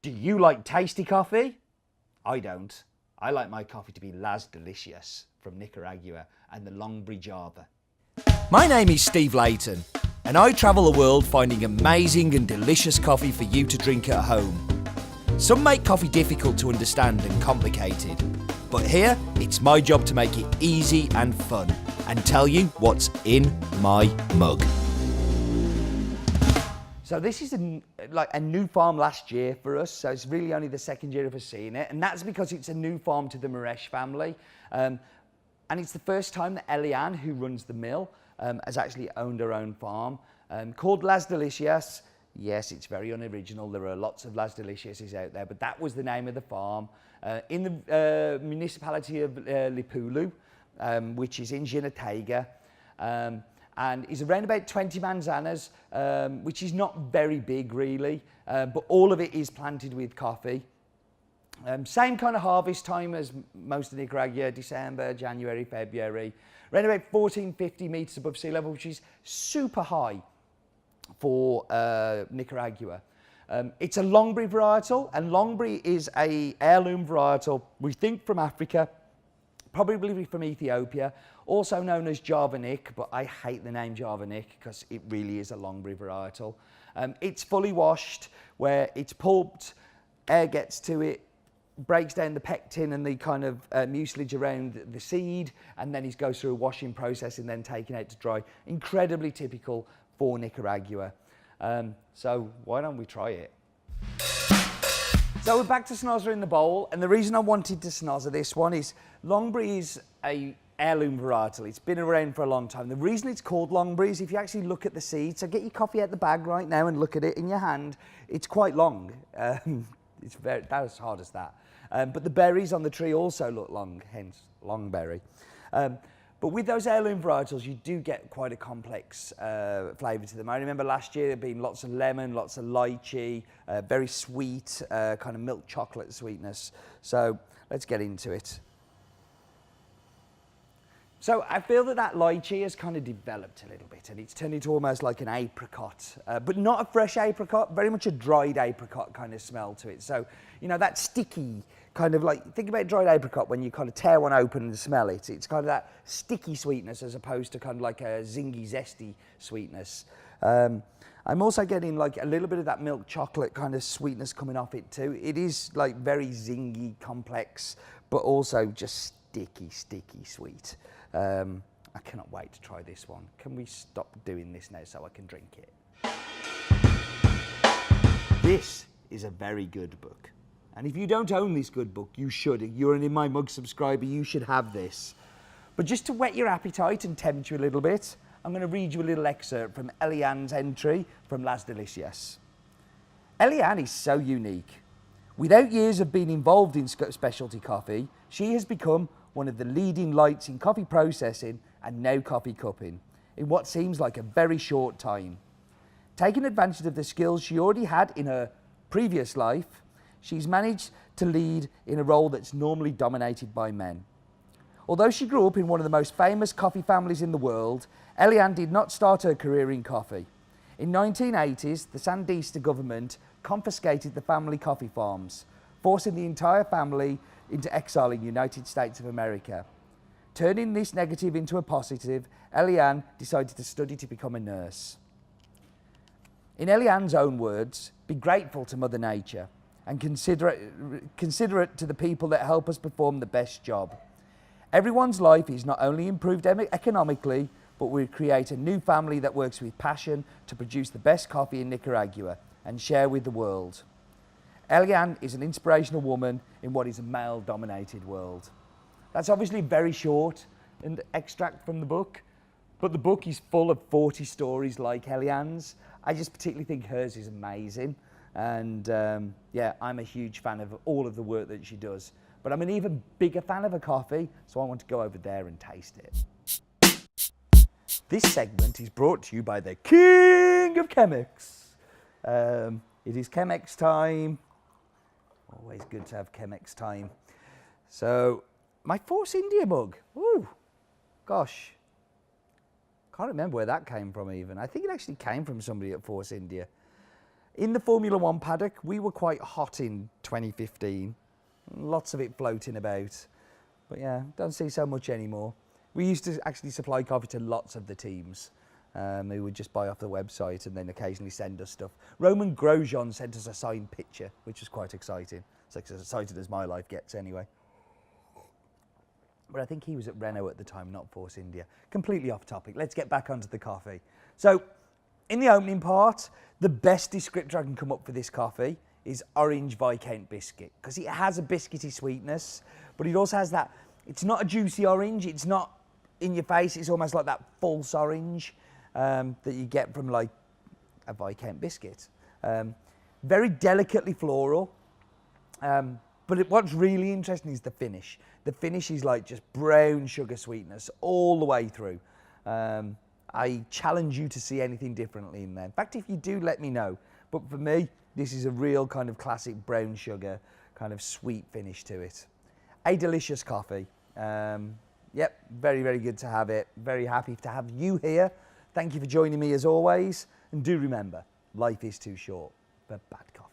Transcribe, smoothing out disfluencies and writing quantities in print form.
Do you like tasty coffee? I don't. I like my coffee to be Las Delicias from Nicaragua and the Longberry Java. My name is Steve Layton, and I travel the world finding amazing and delicious coffee for you to drink at home. Some make coffee difficult to understand and complicated, but here it's my job to make it easy and fun and tell you what's in my mug. So this is a new farm last year for us, so it's really only the second year of us seeing it, and that's because it's a new farm to the Moresh family. And it's the first time that Eliane, who runs the mill, has actually owned her own farm, called Las Delicias. Yes, it's very unoriginal. There are lots of Las Delicias out there, but that was the name of the farm in the municipality of Lipulu, which is in Jinotega, and is around about 20 manzanas, which is not very big really, but all of it is planted with coffee. Same kind of harvest time as most of Nicaragua, December, January, February, around about 1450 metres above sea level, which is super high for Nicaragua. It's a Longberry varietal, and Longberry is a heirloom varietal, we think from Africa, probably from Ethiopia, also known as Javanic, but I hate the name Javanic because it really is a Longberry varietal. It's fully washed, where it's pulped, air gets to it, breaks down the pectin and the kind of mucilage around the seed, and then it goes through a washing process and then taken out to dry. Incredibly typical for Nicaragua. So why don't we try it? So we're back to snozzer in the bowl, and the reason I wanted to snozzer this one is Longberry is a heirloom varietal. It's been around for a long time. The reason it's called Longberry is if you actually look at the seed, so get your coffee out the bag right now and look at it in your hand, it's quite long. It's very, that was hard as that. But the berries on the tree also look long, hence Longberry. But with those heirloom varietals, you do get quite a complex flavour to them. I remember last year there being lots of lemon, lots of lychee, very sweet, kind of milk chocolate sweetness. So let's get into it. So I feel that lychee has kind of developed a little bit, and it's turned into almost like an apricot, but not a fresh apricot, very much a dried apricot kind of smell to it. So, you know, that sticky kind of like, think about dried apricot when you kind of tear one open and smell it. It's kind of that sticky sweetness as opposed to kind of like a zingy, zesty sweetness. I'm also getting like a little bit of that milk chocolate kind of sweetness coming off it too. It is like very zingy, complex, but also just sticky sweet. I cannot wait to try this one. Can we stop doing this now so I can drink it? This is a very good book. And if you don't own this good book, you should. If you're an In My Mug subscriber, you should have this. But just to whet your appetite and tempt you a little bit, I'm going to read you a little excerpt from Eliane's entry from Las Delicias. Eliane is so unique. Without years of being involved in specialty coffee, she has become one of the leading lights in coffee processing and now coffee cupping, in what seems like a very short time. Taking advantage of the skills she already had in her previous life, she's managed to lead in a role that's normally dominated by men. Although she grew up in one of the most famous coffee families in the world, Eliane did not start her career in coffee. In the 1980s, the Sandinista government confiscated the family coffee farms, forcing the entire family into exile in the United States of America. Turning this negative into a positive, Eliane decided to study to become a nurse. In Eliane's own words, be grateful to Mother Nature and considerate to the people that help us perform the best job. Everyone's life is not only improved economically, but we create a new family that works with passion to produce the best coffee in Nicaragua and share with the world. Eliane is an inspirational woman in what is a male-dominated world. That's obviously very short and extract from the book, but the book is full of 40 stories like Eliane's. I just particularly think hers is amazing, and yeah, I'm a huge fan of all of the work that she does. But I'm an even bigger fan of her coffee, so I want to go over there and taste it. This segment is brought to you by the King of Chemex. It is Chemex time. Always good to have Chemex time. So, my Force India mug. Ooh, gosh. Can't remember where that came from even. I think it actually came from somebody at Force India. In the Formula One paddock, we were quite hot in 2015. Lots of it floating about. But yeah, don't see so much anymore. We used to actually supply coffee to lots of the teams. Who would just buy off the website and then occasionally send us stuff. Roman Grosjean sent us a signed picture, which was quite exciting. It's like as excited as my life gets anyway. But I think he was at Renault at the time, not Force India. Completely off topic. Let's get back onto the coffee. So, in the opening part, the best descriptor I can come up for this coffee is Orange Viscount biscuit, because it has a biscuity sweetness, but it also has that, it's not a juicy orange, it's not in your face, it's almost like that false orange that you get from like a Viscount biscuit. Very delicately floral, but what's really interesting is the finish. The finish is like just brown sugar sweetness all the way through. I challenge you to see anything differently in there. In fact, if you do, let me know. But for me, this is a real kind of classic brown sugar, kind of sweet finish to it. A delicious coffee. Yep, very, very good to have it. Very happy to have you here. Thank you for joining me as always. And do remember, life is too short for bad coffee.